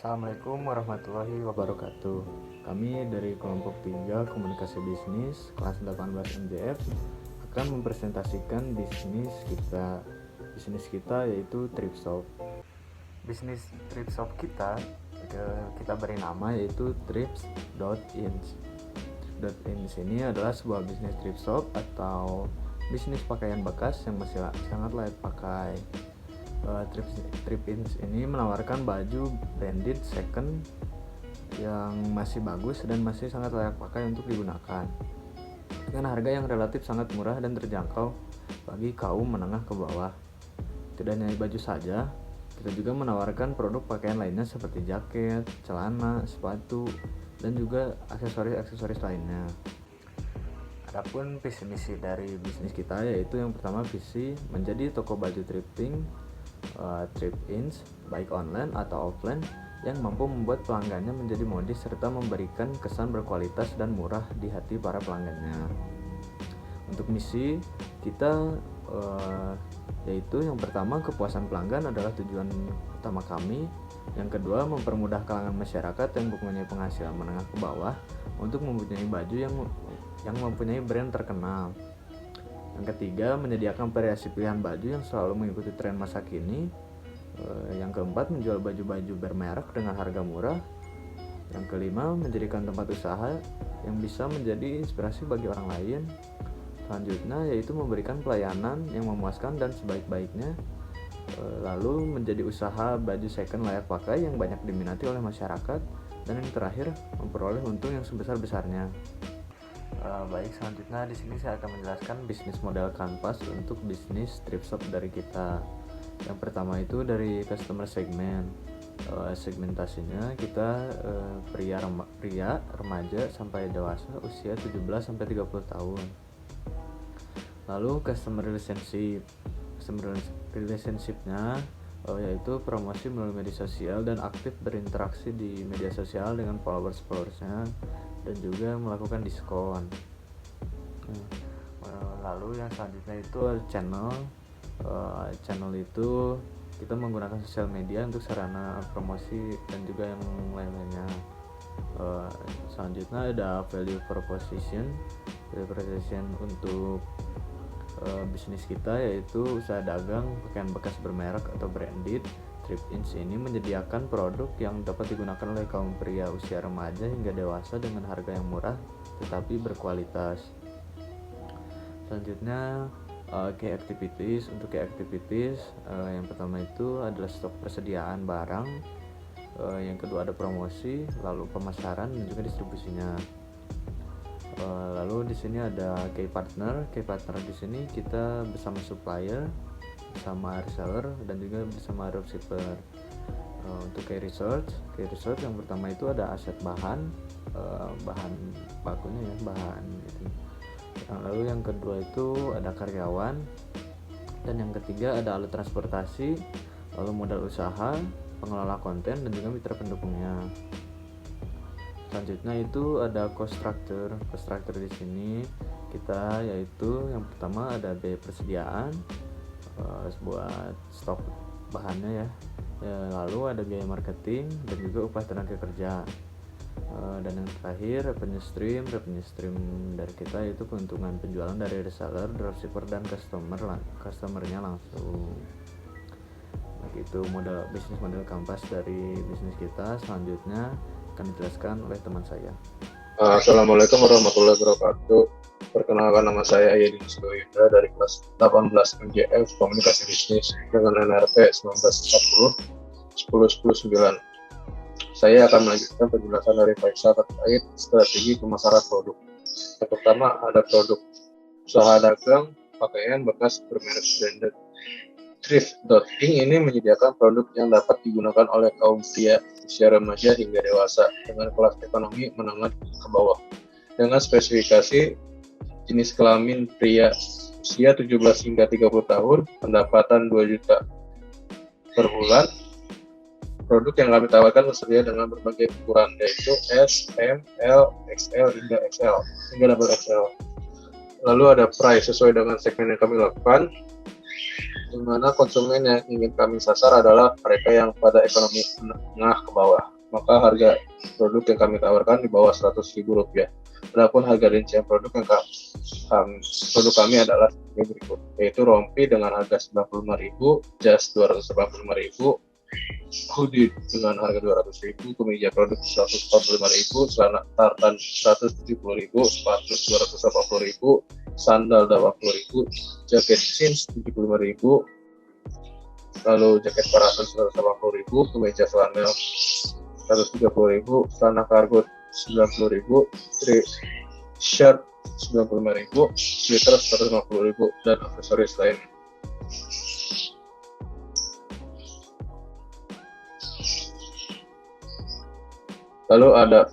Assalamualaikum warahmatullahi wabarakatuh. Kami dari kelompok 3 Komunikasi Bisnis kelas 18 MJF akan mempresentasikan bisnis kita yaitu Tripshop. Bisnis Tripshop kita beri nama yaitu Trips.ins. Trips.ins ini adalah sebuah bisnis Tripshop atau bisnis pakaian bekas yang masih sangat layak pakai. Trips.ins ini menawarkan baju branded second yang masih bagus dan masih sangat layak pakai untuk digunakan dengan harga yang relatif sangat murah dan terjangkau bagi kaum menengah ke bawah. Tidak hanya baju saja, kita juga menawarkan produk pakaian lainnya seperti jaket, celana, sepatu, dan juga aksesoris lainnya. Adapun visi misi dari bisnis kita yaitu yang pertama, visi menjadi toko baju thrifting Trip-ins baik online atau offline yang mampu membuat pelanggannya menjadi modis serta memberikan kesan berkualitas dan murah di hati para pelanggannya. Untuk misi kita yaitu yang pertama, kepuasan pelanggan adalah tujuan utama kami. Yang kedua, mempermudah kalangan masyarakat yang mempunyai penghasilan menengah ke bawah untuk mempunyai baju yang mempunyai brand terkenal. Yang ketiga, menyediakan variasi pilihan baju yang selalu mengikuti tren masa kini. Yang keempat, menjual baju-baju bermerek dengan harga murah. Yang kelima, menjadikan tempat usaha yang bisa menjadi inspirasi bagi orang lain. Selanjutnya yaitu memberikan pelayanan yang memuaskan dan sebaik-baiknya. Lalu menjadi usaha baju second layak pakai yang banyak diminati oleh masyarakat. Dan yang terakhir, memperoleh untung yang sebesar-besarnya. Baik, selanjutnya di sini saya akan menjelaskan bisnis model kanvas untuk bisnis Tripshop dari kita. Yang pertama itu dari customer segment. Segmentasinya kita pria, remaja sampai dewasa usia 17 sampai 30 tahun. Lalu customer relationship-nya yaitu promosi melalui media sosial dan aktif berinteraksi di media sosial dengan followersnya dan juga melakukan diskon. Lalu yang selanjutnya itu channel itu kita menggunakan sosial media untuk sarana promosi dan juga yang lain-lainnya. Selanjutnya ada value proposition untuk bisnis kita yaitu usaha dagang pakaian bekas bermerek atau branded. Trip-ins ini menyediakan produk yang dapat digunakan oleh kaum pria usia remaja hingga dewasa dengan harga yang murah tetapi berkualitas. Selanjutnya key activities. Untuk key activities yang pertama itu adalah stok persediaan barang, yang kedua ada promosi, lalu pemasaran dan juga distribusinya. Lalu di sini ada key partner. Key partner di sini kita bersama supplier, bersama reseller dan juga bersama dropshipper. Untuk key research yang pertama itu ada aset bahan bakunya ya, bahan gitu. Lalu yang kedua itu ada karyawan, dan yang ketiga ada alat transportasi, lalu modal usaha, pengelola konten dan juga mitra pendukungnya. Selanjutnya itu ada cost structure. Di sini kita yaitu yang pertama ada biaya persediaan buat stok bahannya ya, lalu ada biaya marketing dan juga upah tenaga kerja, dan yang terakhir revenue stream dari kita yaitu keuntungan penjualan dari reseller, dropshipper dan customernya langsung. Begitu bisnis model kanvas dari bisnis kita. Selanjutnya akan dijelaskan oleh teman saya. Assalamualaikum warahmatullahi wabarakatuh. Perkenalkan, nama saya Yedinus Indra dari kelas 18 MJF Komunikasi Bisnis dengan NRP 1940-10-10-9. Saya akan melanjutkan penjelasan dari Faisal terkait strategi pemasaran produk. Yang pertama ada produk usaha dagang pakaian bekas bermerek branded. Thrift.ins ini menyediakan produk yang dapat digunakan oleh kaum pria usia remaja hingga dewasa dengan kelas ekonomi menengah ke bawah, dengan spesifikasi jenis kelamin pria usia 17 hingga 30 tahun, pendapatan 2 juta per bulan. Produk yang kami tawarkan tersedia dengan berbagai ukuran yaitu S, M, L, XL hingga XL hingga double XL. Lalu ada price sesuai dengan segmen yang kami lakukan, di mana konsumen yang ingin kami sasar adalah mereka yang pada ekonomi menengah ke bawah. maka harga produk yang kami tawarkan di bawah Rp100.000. Adapun harga rincian produk kami adalah sebagai berikut, yaitu rompi dengan harga Rp95.000, jas Rp285.000, hoodie dengan harga Rp200.000, kemeja produk Rp145.000, celana tartan Rp170.000, sepatu Rp280.000, sandal Rp80.000, jaket jeans Rp75.000, lalu jaket paraton Rp180.000, kemeja flanel Rp130.000, celana kargo Rp90.000, shirt Rp95.000, sweater Rp150.000, dan aksesoris lainnya. Lalu ada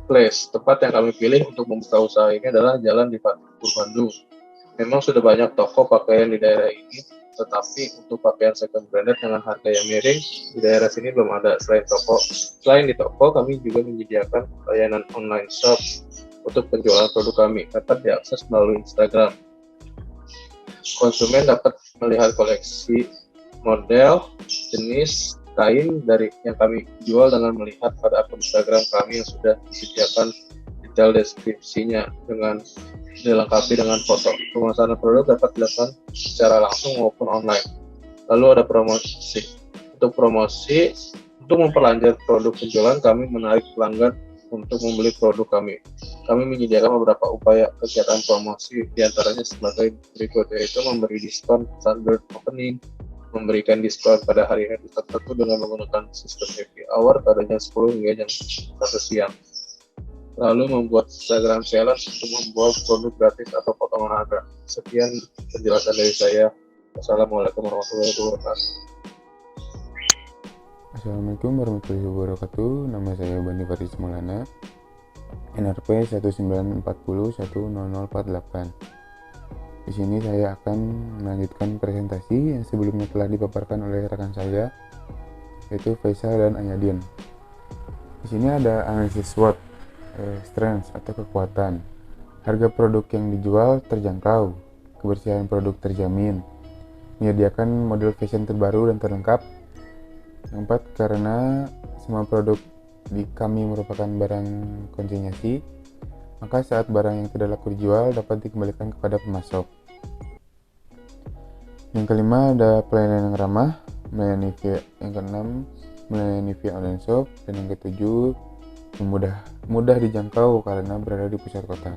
place, tempat yang kami pilih untuk membuka usaha ini adalah Jalan di Fatipur, Bandung. Memang sudah banyak toko pakaian di daerah ini, tetapi untuk pakaian second branded dengan harga yang miring di daerah sini belum ada. Selain di toko, kami juga menyediakan layanan online shop untuk penjualan produk kami, dapat diakses melalui Instagram. Konsumen dapat melihat koleksi, model, jenis kain dari yang kami jual dengan melihat pada akun Instagram kami yang sudah disediakan detail deskripsinya dengan dilengkapi dengan foto. Pemasaran produk dapat dilakukan secara langsung maupun online. Lalu ada promosi. Untuk memperlancar produk penjualan, kami menarik pelanggan untuk membeli produk kami. Kami menyediakan beberapa upaya kegiatan promosi, diantaranya sebagai berikut, yaitu memberi diskon standard opening, memberikan diskon pada hari-hari tertentu dengan menggunakan sistem happy hour pada jam 10 hingga jam 1 siang. Lalu membuat Instagram challenge untuk membuat produk gratis atau potongan harga. Sekian penjelasan dari saya. Wassalamualaikum warahmatullahi wabarakatuh. Assalamualaikum warahmatullahi wabarakatuh. Nama saya Bani Faris Maulana, NRP 1940100048. Di sini saya akan melanjutkan presentasi yang sebelumnya telah dipaparkan oleh rekan saya, yaitu Faisal dan Anyadin. Di sini ada analisis SWOT, strength atau kekuatan, harga produk yang dijual terjangkau, kebersihan produk terjamin, menyediakan model fashion terbaru dan terlengkap. Yang 4, karena semua produk di kami merupakan barang konsinyasi, maka saat barang yang tidak laku dijual dapat dikembalikan kepada pemasok. Yang kelima ada pelayanan yang ramah, melayani via. Yang keenam, melayani via online shop. Dan yang ketujuh, mudah dijangkau karena berada di pusat kota.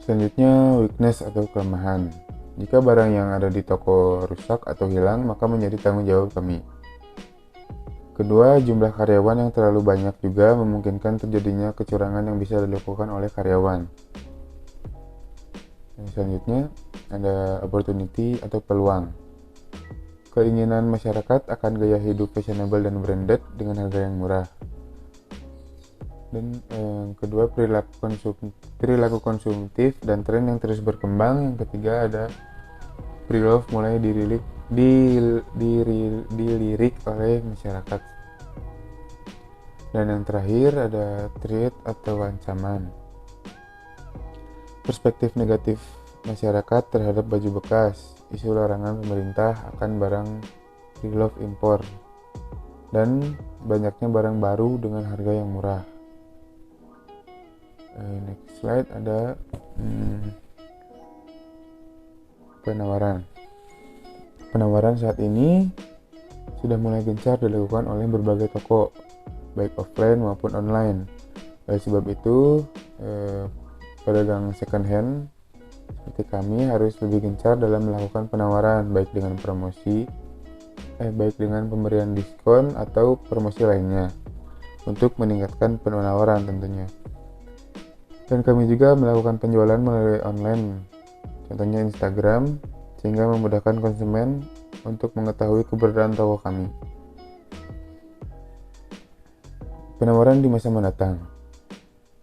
Selanjutnya, weakness atau kelemahan. Jika barang yang ada di toko rusak atau hilang, maka menjadi tanggung jawab kami. Kedua, jumlah karyawan yang terlalu banyak juga memungkinkan terjadinya kecurangan yang bisa dilakukan oleh karyawan. Dan selanjutnya, ada opportunity atau peluang. Keinginan masyarakat akan gaya hidup fashionable dan branded dengan harga yang murah. Dan yang kedua, perilaku konsumtif dan tren yang terus berkembang. Yang ketiga ada pre-love mulai dilirik oleh masyarakat. Dan yang terakhir ada threat atau ancaman. Perspektif negatif masyarakat terhadap baju bekas, isu larangan pemerintah akan barang pre-love impor, dan banyaknya barang baru dengan harga yang murah. Next slide ada penawaran. Penawaran saat ini sudah mulai gencar dilakukan oleh berbagai toko, baik offline maupun online. Oleh sebab itu, pedagang second hand seperti kami harus lebih gencar dalam melakukan penawaran, baik dengan pemberian diskon atau promosi lainnya, untuk meningkatkan penawaran tentunya. Dan kami juga melakukan penjualan melalui online, contohnya Instagram, sehingga memudahkan konsumen untuk mengetahui keberadaan toko kami. Penawaran di masa mendatang.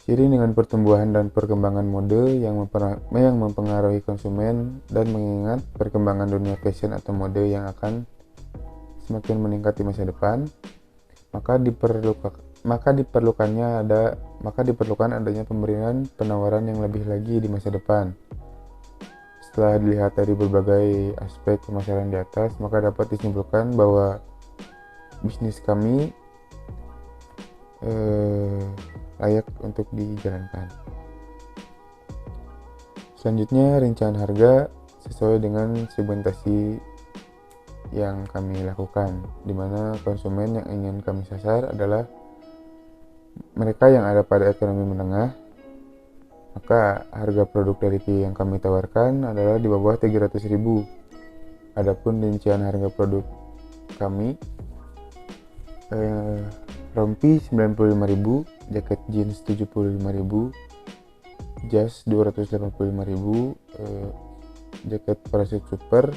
Seiring dengan pertumbuhan dan perkembangan mode yang mempengaruhi konsumen dan mengingat perkembangan dunia fashion atau mode yang akan semakin meningkat di masa depan, maka diperlukan adanya pemberian penawaran yang lebih lagi di masa depan. Setelah dilihat dari berbagai aspek pemasaran di atas, maka dapat disimpulkan bahwa bisnis kami layak untuk dijalankan. Selanjutnya, rincian harga sesuai dengan segmentasi yang kami lakukan, di mana konsumen yang ingin kami sasar adalah mereka yang ada pada ekonomi menengah. Maka harga produk dari yang kami tawarkan adalah di bawah 300.000. Adapun rincian harga produk kami, rompi 95.000, jaket jeans 75.000, jas 285.000, jaket parachute super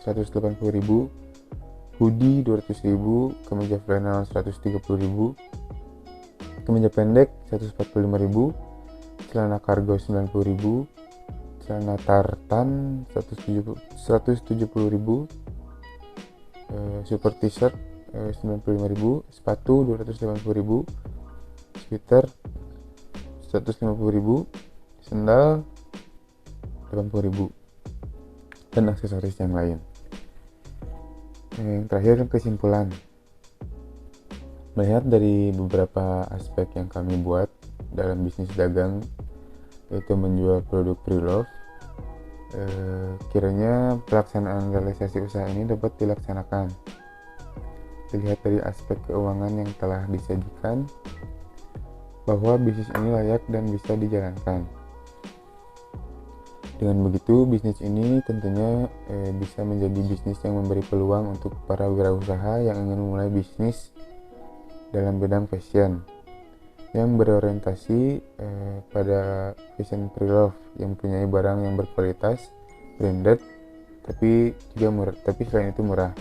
180.000, hoodie 200.000, kemeja flannel 130.000, kemeja pendek 145.000, celana kargo 90.000, celana tartan 170.000, super t-shirt 95.000, sepatu 280.000, sweater 150.000, sandal 80.000, dan aksesoris yang lain. Yang terakhir, kesimpulan. Melihat dari beberapa aspek yang kami buat dalam bisnis dagang, yaitu menjual produk pre-love, kiranya pelaksanaan realisasi usaha ini dapat dilaksanakan. Dilihat dari aspek keuangan yang telah disajikan, bahwa bisnis ini layak dan bisa dijalankan. Dengan begitu, bisnis ini tentunya bisa menjadi bisnis yang memberi peluang untuk para wirausaha yang ingin memulai bisnis dalam bidang fashion, yang berorientasi pada fashion pre-love, yang mempunyai barang yang berkualitas, branded, tapi selain itu murah.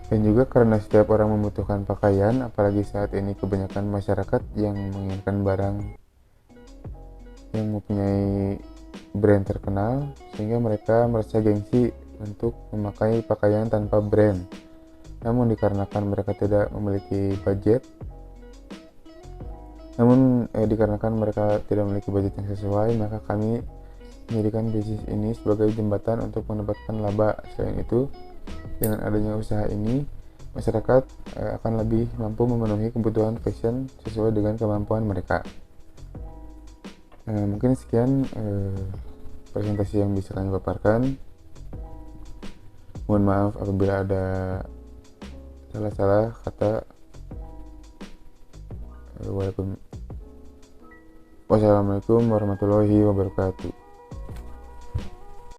Dan juga karena setiap orang membutuhkan pakaian, apalagi saat ini kebanyakan masyarakat yang menginginkan barang yang mempunyai brand terkenal, sehingga mereka merasa gengsi untuk memakai pakaian tanpa brand. Namun dikarenakan mereka tidak memiliki budget yang sesuai, maka kami menjadikan bisnis ini sebagai jembatan untuk mendapatkan laba. Selain itu, dengan adanya usaha ini, masyarakat akan lebih mampu memenuhi kebutuhan fashion sesuai dengan kemampuan mereka. Mungkin sekian presentasi yang bisa kami paparkan. Mohon maaf apabila ada salah-salah kata. Wassalamualaikum warahmatullahi wabarakatuh.